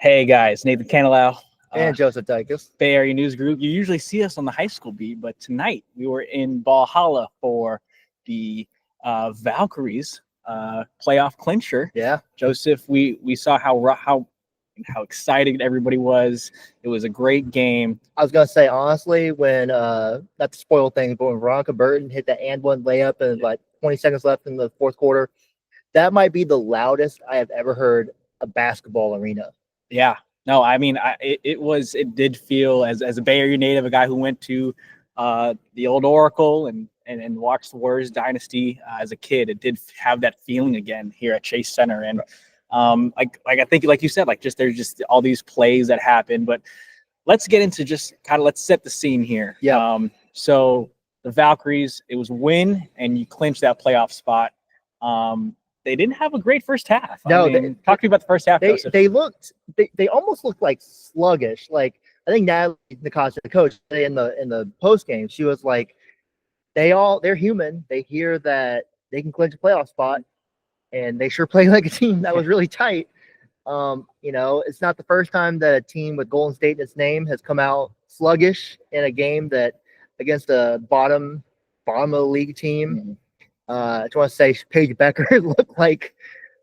Hey guys, Nathan Canilao, And Joseph Dycus. Bay Area News Group. You usually see us on the high school beat, but tonight we were in Ballhalla for the Valkyries playoff clincher. Yeah. Joseph, we saw how excited everybody was. It was a great game. I was gonna say honestly, when not to spoil things, but when Veronica Burton hit the and one layup and like 20 seconds left in the fourth quarter, that might be the loudest I have ever heard a basketball arena. Yeah. No, I mean, it did feel as a Bay Area native, a guy who went to the old Oracle and watched the Warriors dynasty as a kid. It did have that feeling again here at Chase Center. And like I think, like you said, like there's just all these plays that happen. But let's get into let's set the scene here. Yeah. So the Valkyries, it was win and you clinched that playoff spot. They didn't have a great first half. No, talk to me about the first half. They almost looked like sluggish. Like I think Natalie Nakasa, the coach, in the post game, she was like, they're human. They hear that they can clinch a playoff spot, and they sure play like a team that was really tight. It's not the first time that a team with Golden State in its name has come out sluggish in a game that against a bottom of the league team. Mm-hmm. I just want to say Paige Becker looked like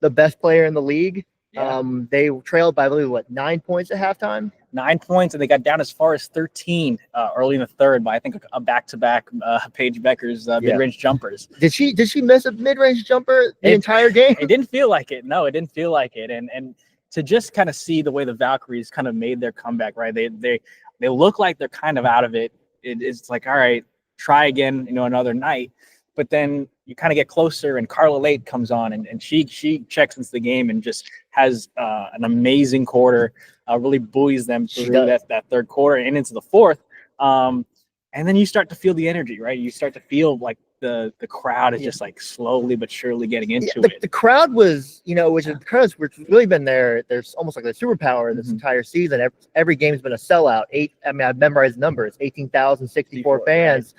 the best player in the league. Yeah. They trailed by, I believe, 9 points at halftime? 9 points, and they got down as far as 13 early in the third by, I think, a back-to-back Paige Becker's mid-range jumpers. Did she miss a mid-range jumper the entire game? It didn't feel like it. No, it didn't feel like it. And to just kind of see the way the Valkyries kind of made their comeback, right? They look like they're kind of out of it. It's like, all right, try again, another night. But then you kind of get closer, and Carla Late comes on, and she checks into the game and just has an amazing quarter. Really buoys them through that third quarter and into the fourth. And then you start to feel the energy, right? You start to feel like the crowd is just like slowly but surely getting into it. The crowd was, which is really been there's almost like a superpower this entire season. Every game's been a sellout. I've memorized numbers, 18,064 fans.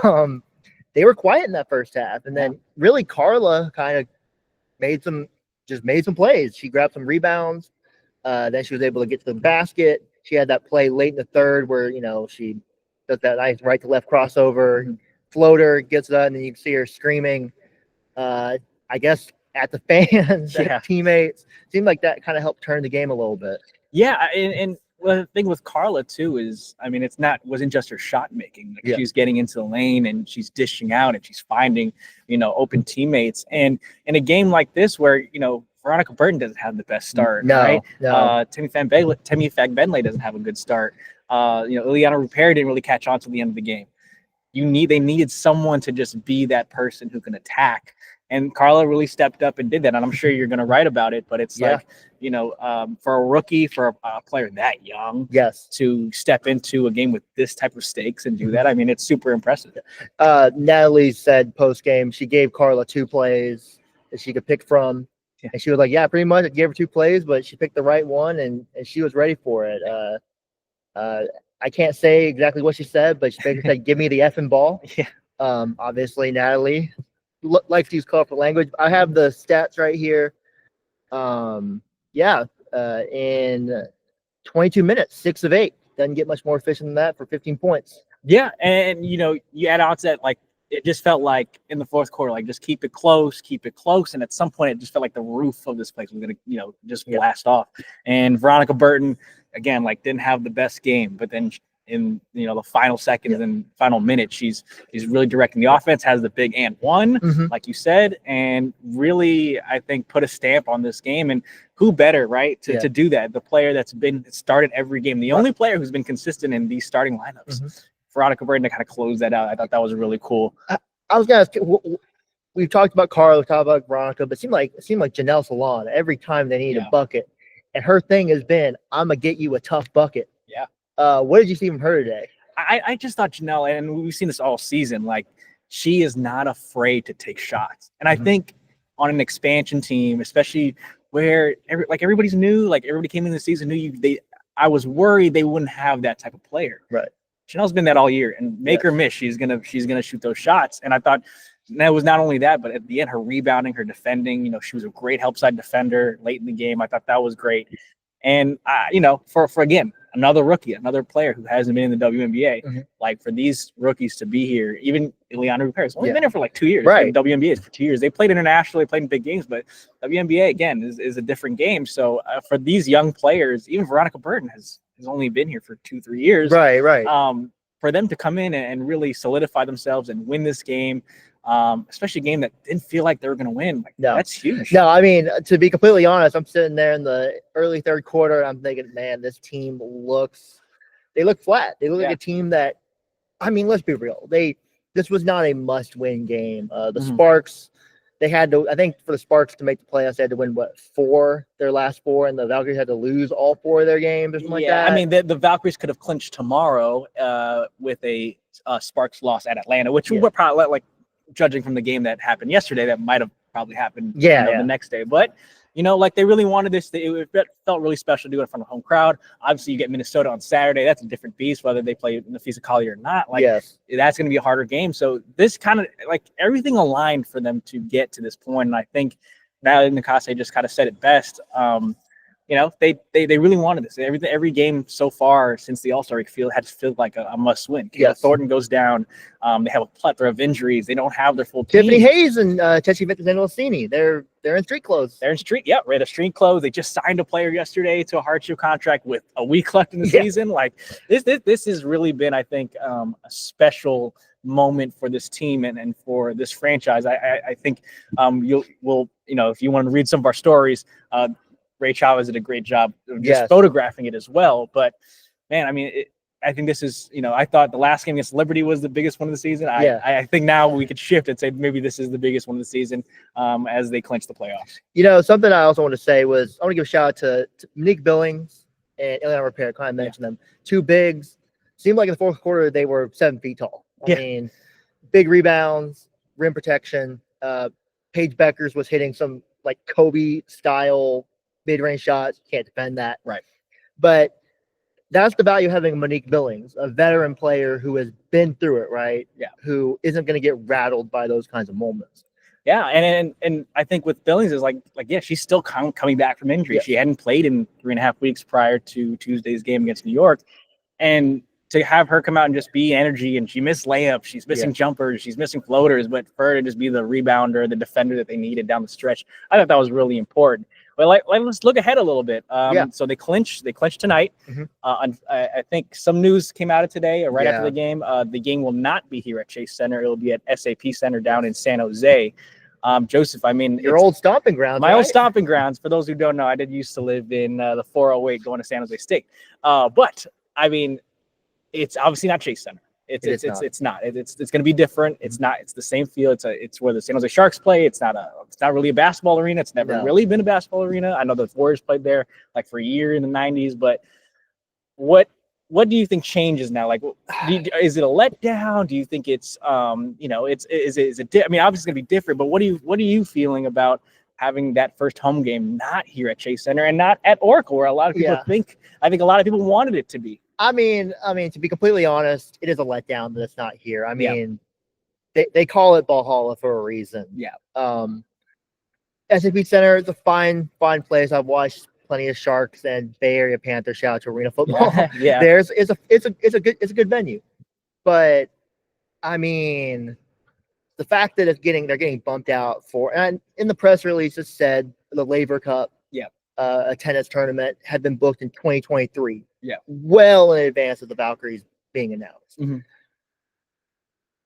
Right. They were quiet in that first half. And then really Carla kind of made some plays. She grabbed some rebounds. Then she was able to get to the basket. She had that play late in the third where, she does that nice right to left crossover, floater, gets it, and then you can see her screaming, I guess, at the fans, at teammates. Seemed like that kind of helped turn the game a little bit. Yeah, and the thing with Carla too is, wasn't just her shot making. Like she's getting into the lane and she's dishing out and she's finding, open teammates. And in a game like this where, Veronica Burton doesn't have the best start, right? No. Timmy Fagbenle doesn't have a good start. Ileana Rupert didn't really catch on to the end of the game. They needed someone to just be that person who can attack. And Carla really stepped up and did that. And I'm sure you're going to write about it, but it's like, for a rookie, for a player that young, to step into a game with this type of stakes and do that, it's super impressive. Natalie said post-game she gave Carla 2 plays that she could pick from. Yeah. And she was like, yeah, pretty much. I gave her 2 plays, but she picked the right one, and she was ready for it. I can't say exactly what she said, but she basically said, give me the effing ball. Yeah. Obviously, Natalie likes to use colorful language. I have the stats right here. In 22 minutes, 6 of 8. Doesn't get much more efficient than that for 15 points. Yeah, and you add on to that, like it just felt like in the fourth quarter, like just keep it close. And at some point, it just felt like the roof of this place was gonna, just blast off. And Veronica Burton, again, like didn't have the best game, but then in the final seconds and final minutes, she's really directing the offense, has the big and one, like you said, and really I think put a stamp on this game. And who better, right, to do that? The player that's been started every game, the only player who's been consistent in these starting lineups. Veronica Burton to kind of close that out. I thought that was really cool. I was gonna ask, we've talked about Carla, we've talked about Veronica, but it seemed like Janelle Salon every time they need a bucket, and her thing has been, I'm gonna get you a tough bucket. What did you see from her today? I just thought Janelle, and we've seen this all season, like she is not afraid to take shots. And I think on an expansion team, especially where everybody's new, like everybody came in the season knew I was worried they wouldn't have that type of player. Right. Janelle's been that all year, and make her miss, she's gonna shoot those shots. And I thought that was not only that, but at the end, her rebounding, her defending, she was a great help side defender late in the game. I thought that was great. And for again, another rookie, another player who hasn't been in the WNBA, like for these rookies to be here, even Ileana Paris only been here for like 2 years. Right. WNBA for 2 years. They played internationally, played in big games, but WNBA again is a different game. So for these young players, even Veronica Burton has only been here for 2-3 years. Right. For them to come in and really solidify themselves and win this game, especially a game that didn't feel like they were going to win. Like, that's huge. No, I mean, to be completely honest, I'm sitting there in the early third quarter. I'm thinking, man, this team look flat. They look like a team that, I mean, let's be real. This was not a must-win game. The Sparks, they had to, I think for the Sparks to make the playoffs, they had to win, their last 4, and the Valkyries had to lose all 4 of their games or something like that. I mean, the Valkyries could have clinched tomorrow with a Sparks loss at Atlanta, which would probably, like, judging from the game that happened yesterday, that might have probably happened the next day. But, like they really wanted this. It felt really special to do it in front of a home crowd. Obviously, you get Minnesota on Saturday. That's a different beast, whether they play in the Fisicali or not. Like, that's going to be a harder game. So this kind of, like, everything aligned for them to get to this point. And I think Natalie Nakase just kind of said it best. They really wanted this. Every game so far since the All-Star break has felt like a must-win. Thornton goes down. They have a plethora of injuries. They don't have their full team. Tiffany Hayes and Tessie Vitaziano-Lacini, they're in street clothes. They're in street clothes. They just signed a player yesterday to a hardship contract with a week left in the season. Like this has really been, I think, a special moment for this team and for this franchise. I think if you want to read some of our stories, Ray Chavez did a great job of just photographing it as well. But, man, I mean, I think this is, I thought the last game against Liberty was the biggest one of the season. I think now we could shift and say maybe this is the biggest one of the season as they clinch the playoffs. Something I also want to say was I want to give a shout out to Monique Billings and Ileana Repair. Kind of mentioned them. 2 bigs. Seemed like in the fourth quarter they were 7 feet tall. I mean, big rebounds, rim protection. Paige Beckers was hitting some like Kobe-style mid-range shots. Can't defend that. Right. But that's the value of having Monique Billings, a veteran player who has been through it, right? Yeah. Who isn't going to get rattled by those kinds of moments. Yeah, and I think with Billings is she's still coming back from injury. She hadn't played in 3.5 weeks prior to Tuesday's game against New York. And to have her come out and just be energy, and she missed layups, she's missing jumpers, she's missing floaters, but for her to just be the rebounder, the defender that they needed down the stretch, I thought that was really important. Well, let's look ahead a little bit. So they clinch tonight. I think some news came out of today, or right after the game. The game will not be here at Chase Center. It will be at SAP Center down in San Jose. Joseph, I mean, your old stomping grounds. My old stomping grounds. For those who don't know, I did used to live in the 408 going to San Jose State. But I mean, it's obviously not Chase Center. It's not. It's going to be different. It's not. It's the same feel. It's where the San Jose Sharks play. It's not really a basketball arena. It's never really been a basketball arena. I know the Warriors played there like for a year in the 90s. But what do you think changes now? Like, is it a letdown? Do you think it's I mean, obviously it's going to be different. But what are you feeling about having that first home game not here at Chase Center and not at Oracle, where a lot of people think? I think a lot of people wanted it to be. I mean, to be completely honest, it is a letdown that it's not here. I mean, they call it Ballhalla for a reason. Yeah. SAP Center is a fine place. I've watched plenty of Sharks and Bay Area Panthers. Shout out to Arena Football. Yeah. It's a good venue, but I mean, the fact that they're getting bumped out and in the press release it said the Laver Cup. A tennis tournament had been booked in 2023. Yeah. Well in advance of the Valkyries being announced.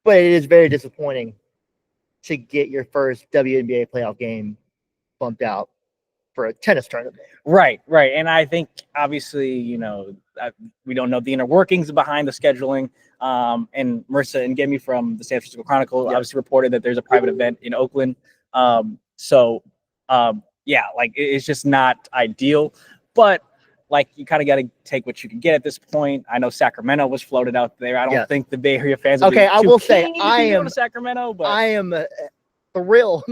But it is very disappointing to get your first WNBA playoff game bumped out for a tennis tournament. Right. And I think obviously, we don't know the inner workings behind the scheduling. And Marissa and Gemi from the San Francisco Chronicle obviously reported that there's a private event in Oakland. It's just not ideal, but you kind of got to take what you can get at this point. I know Sacramento was floated out there. I don't think the Bay Area fans. Okay, I will say I am to Sacramento, but I am thrilled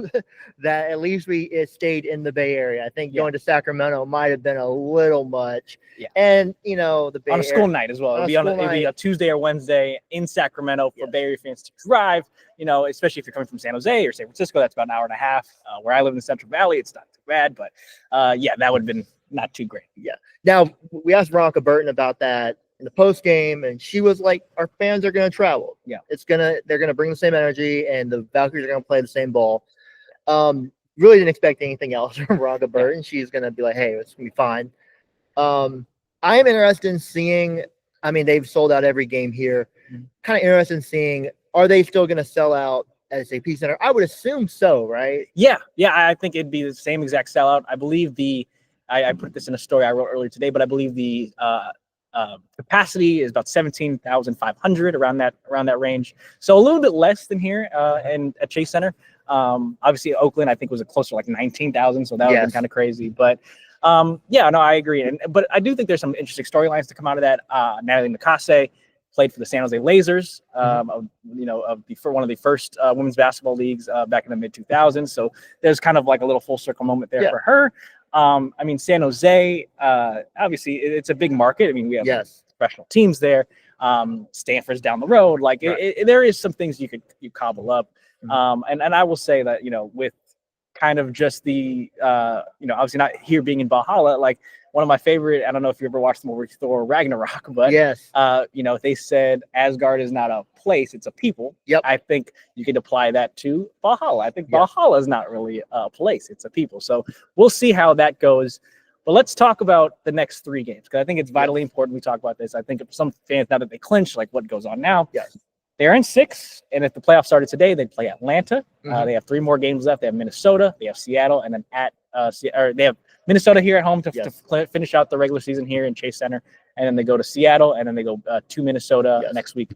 that at least it stayed in the Bay Area. I think going to Sacramento might have been a little much. Yeah, and the Bay on a school night as well. It'll be a Tuesday or Wednesday in Sacramento for Bay Area fans to drive. Especially if you're coming from San Jose or San Francisco, that's about an hour and a half. Where I live in the Central Valley, it's not too bad, but that would have been not too great. Now, we asked Veronica Burton about that in the post game, and she was like, "Our fans are going to travel. Yeah. They're going to bring the same energy, and the Valkyries are going to play the same ball." Really didn't expect anything else from Veronica Burton. She's going to be like, "Hey, it's going to be fine." I am interested in seeing. I mean, they've sold out every game here. Kind of interested in seeing, are they still going to sell out at SAP Center? I would assume so, right? Yeah, I think it'd be the same exact sellout. I believe I put this in a story I wrote earlier today, but I believe the capacity is about 17,500 around that range. So a little bit less than here and at Chase Center. Obviously Oakland I think was closer to like 19,000, so that would have been kind of crazy. But yeah, no, I agree. But I do think there's some interesting storylines to come out of that. Natalie Nakase played for the San Jose Lasers, for one of the first women's basketball leagues back in the mid 2000s. So there's kind of like a little full circle moment there for her. I mean, San Jose, obviously it's a big market. I mean, we have professional teams there. Stanford's down the road. Like there is some things you cobble up. And I will say that, with kind of just the, obviously not here being in Ballhalla, like one of my favorite, I don't know if you ever watched the movie Thor Ragnarok, but they said Asgard is not a place, it's a people. I think you could apply that to Ballhalla. I think Ballhalla is not really a place, it's a people. So we'll see how that goes. But let's talk about the next 3 games, because I think it's vitally important we talk about this. I think if some fans, now that they clinch, like what goes on now, they're in 6, and if the playoffs started today, they'd play Atlanta. They have 3 more games left. They have Minnesota, they have Seattle, and then they have Minnesota here at home to finish out the regular season here in Chase Center, and then they go to Seattle, and then they go to Minnesota next week.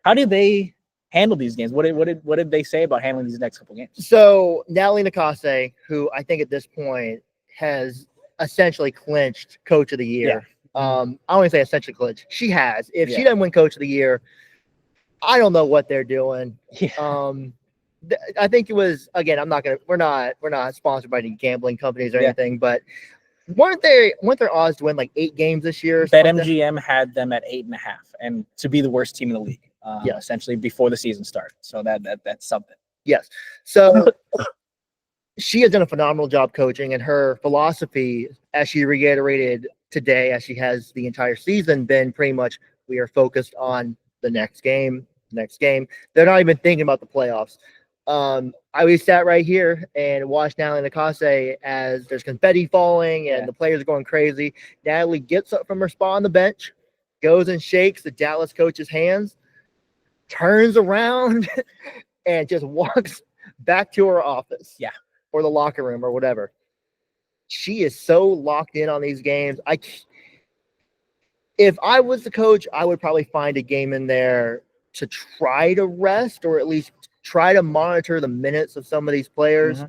How did they handle these games? What did they say about handling these next couple games? So Natalie Nakase, who I think at this point has essentially clinched Coach of the Year. I don't want to say essentially clinched. She has. If she doesn't win Coach of the Year, I don't know what they're doing. I think it was, again, we're not sponsored by any gambling companies or anything, but weren't their odds to win like 8 games this year? BetMGM had them at 8.5, and to be the worst team in the league, essentially before the season started. So that's something. Yes. So she has done a phenomenal job coaching, and her philosophy, as she reiterated today, as she has the entire season, been pretty much, we are focused on the next game. They're not even thinking about the playoffs. I sat right here and watched Natalie Nakase as there's confetti falling and the players are going crazy. Natalie gets up from her spot on the bench, goes and shakes the Dallas coach's hands, turns around, and just walks back to her office. Or the locker room or whatever. She is so locked in on these games. If I was the coach, I would probably find a game in there to try to rest, or at least try to monitor the minutes of some of these players.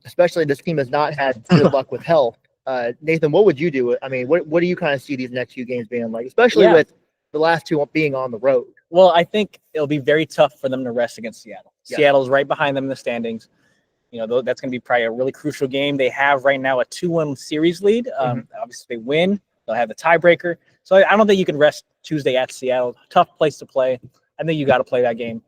Especially this team has not had good luck with health. Nathan, what would you do? I mean, what do you kind of see these next few games being like, especially with the last 2 being on the road? Well, I think it'll be very tough for them to rest against Seattle. Seattle's right behind them in the standings. That's going to be probably a really crucial game. They have right now a 2-1 series lead. Obviously, they win, they'll have the tiebreaker. So I don't think you can rest Tuesday at Seattle. Tough place to play. I think you got to play that game.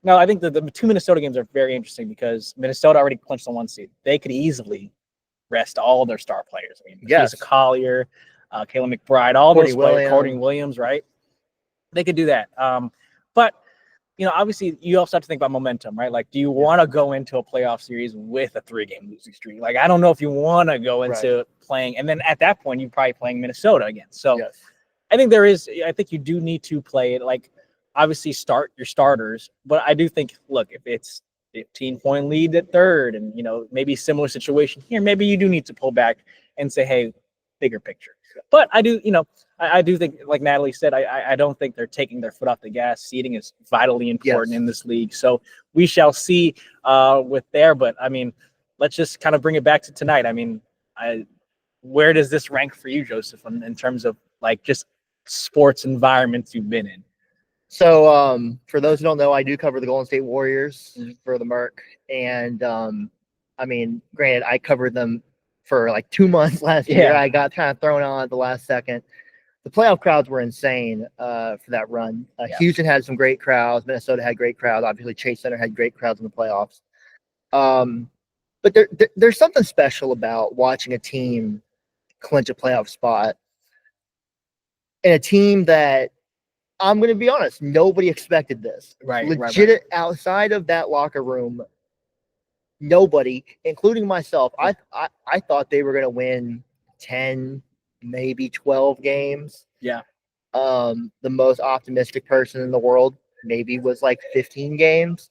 No, I think the 2 Minnesota games are very interesting because Minnesota already clinched the 1 seed. They could easily rest all of their star players. I mean, Lisa Collier, Kayla McBride, all those players, Courtney Williams, right? They could do that. But obviously you also have to think about momentum, right? Like, do you want to go into a playoff series with a 3-game losing streak? Like, I don't know if you want to go into playing, and then at that point you're probably playing Minnesota again. So I think you do need to play it, like, obviously start your starters, but I do think, look, if it's 15-point lead at third and, maybe similar situation here, maybe you do need to pull back and say, hey, bigger picture. But I do, I do think, like Natalie said, I don't think they're taking their foot off the gas. Seeding is vitally important in this league. So we shall see with there. But, I mean, let's just kind of bring it back to tonight. I mean, where does this rank for you, Joseph, in terms of, like, just sports environments you've been in? So for those who don't know, I do cover the Golden State Warriors for the Merc. And, I mean, granted, I covered them for like 2 months last year. I got kind of thrown on at the last second. The playoff crowds were insane for that run. Houston had some great crowds. Minnesota had great crowds. Obviously, Chase Center had great crowds in the playoffs. But there's something special about watching a team clinch a playoff spot. And a team that, I'm going to be honest, nobody expected this. Legit, outside of that locker room, nobody, including myself, I thought they were going to win 10, maybe 12 games. Yeah. The most optimistic person in the world maybe was like 15 games.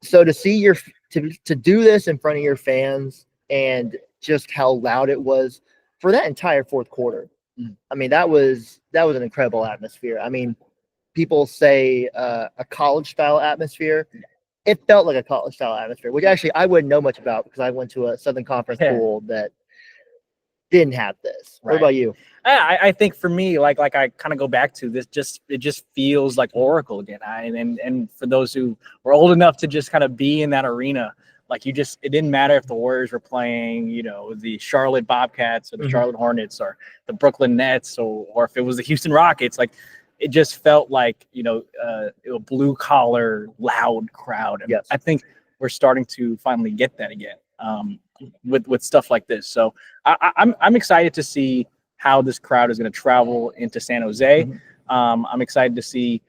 So to see to do this in front of your fans and just how loud it was for that entire fourth quarter. I mean, that was an incredible atmosphere. I mean, people say a college style atmosphere. It felt like a college style atmosphere, which actually I wouldn't know much about because I went to a Southern Conference school that didn't have this. What about you? I think for me, like I kind of go back to this, it just feels like Oracle again. And for those who were old enough to just kind of be in that arena, like it didn't matter if the Warriors were playing, the Charlotte Bobcats or the Charlotte Hornets or the Brooklyn Nets or if it was the Houston Rockets, like it just felt like, a blue collar, loud crowd. And I think we're starting to finally get that again with stuff like this. So I'm excited to see how this crowd is going to travel into San Jose. I'm excited to see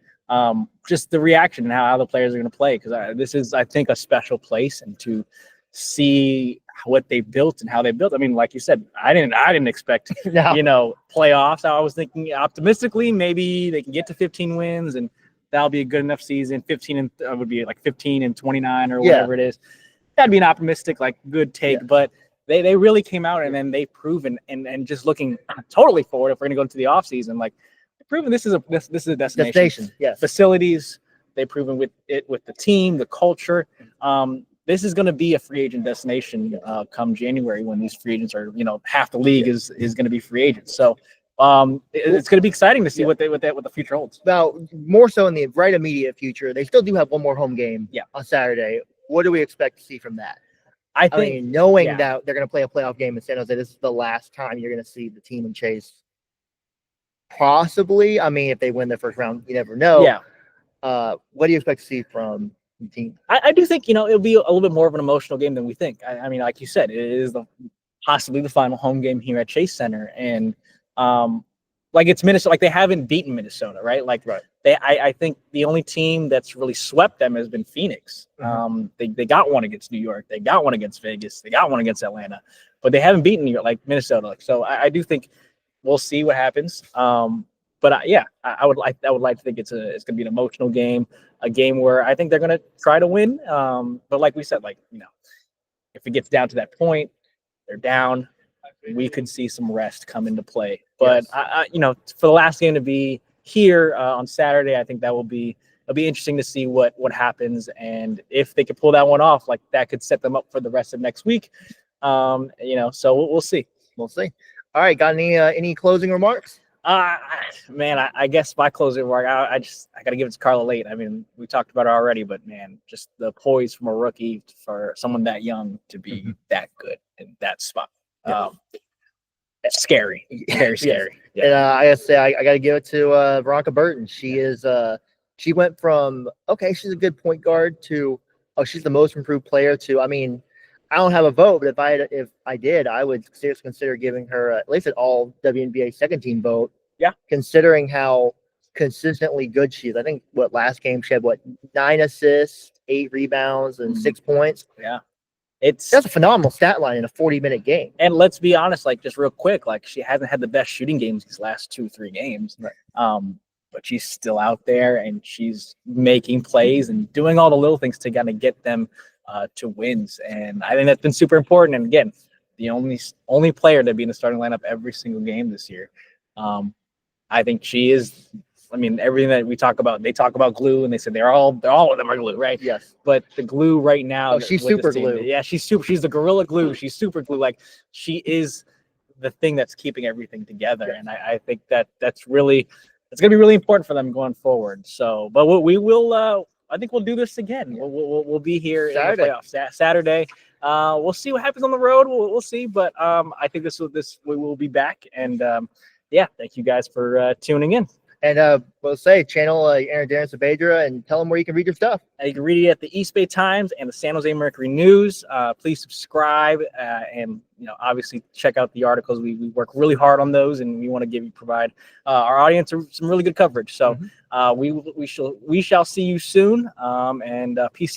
just the reaction and how the players are going to play, because this is, I think, a special place, and to see what they built and how they built. I mean, like you said, I didn't expect playoffs. I was thinking optimistically maybe they can get to 15 wins and that'll be a good enough season. 15 would be like 15 and 29 or whatever it is. That'd be an optimistic, like, good take, but they really came out and then they've proven and just looking totally forward, if we're going to go into the offseason, like, they've proven this is a destination. Facilities, they've proven with the team, the culture. This is going to be a free agent destination come January, when these free agents are, half the league is going to be free agents. So it's going to be exciting to see what the future holds. Now, more so in the right immediate future, they still do have one more home game on Saturday. What do we expect to see from that? I mean, knowing that they're going to play a playoff game in San Jose, this is the last time you're going to see the team in Chase. Possibly. I mean, if they win the first round, you never know. What do you expect to see from the team? I do think, it'll be a little bit more of an emotional game than we think. I mean, like you said, it is possibly the final home game here at Chase Center. And like, it's Minnesota, like they haven't beaten Minnesota, right? Like I think the only team that's really swept them has been Phoenix. They got one against New York, they got one against Vegas, they got one against Atlanta, but they haven't beaten New York, like Minnesota. So I do think we'll see what happens. But I would like to think it's going to be an emotional game, a game where I think they're going to try to win. But like we said, like, if it gets down to that point, they're down, we could see some rest come into play. But for the last game to be here on Saturday, I think it'll be interesting to see what happens, and if they could pull that one off, like that could set them up for the rest of next week. So we'll see. We'll see. All right, got any closing remarks? Man, I guess my closing remark, I got to give it to Carla Late. I mean, we talked about it already, but man, just the poise from a rookie for someone that young to be that good in that spot. Scary, very scary. And I gotta say, I gotta give it to Veronica Burton. She went from, okay, she's a good point guard, to, oh, she's the most improved player, to, I mean, I don't have a vote, but if I did, I would seriously consider giving her at least an all WNBA second team vote. Yeah. Considering how consistently good she is. I think last game she had 9 assists, 8 rebounds, and 6 points. Yeah. That's a phenomenal stat line in a 40-minute game. And let's be honest, like, just real quick, like, she hasn't had the best shooting games these last 2-3 games. Right. But she's still out there and she's making plays and doing all the little things to kind of get them to wins. And I think that's been super important. And again, the only player to be in the starting lineup every single game this year. I think she is. I mean, everything that we talk about, they talk about glue, and they said all of them are glue, right? Yes. But the glue right now, oh, she's super glue. Yeah, she's the gorilla glue. She's super glue. Like, she is the thing that's keeping everything together. And I think it's going to be really important for them going forward. So, but we will. I think we'll do this again. We'll be here Saturday. In the playoffs Saturday. We'll see what happens on the road. We'll see. But I think we will be back. And thank you guys for tuning in. And we'll say channel Aaron Darren Sabedra and tell him where you can read your stuff. You can read it at the East Bay Times and the San Jose Mercury News. Please subscribe and obviously check out the articles. We work really hard on those, and we want to provide our audience some really good coverage. So we shall see you soon, and peace out.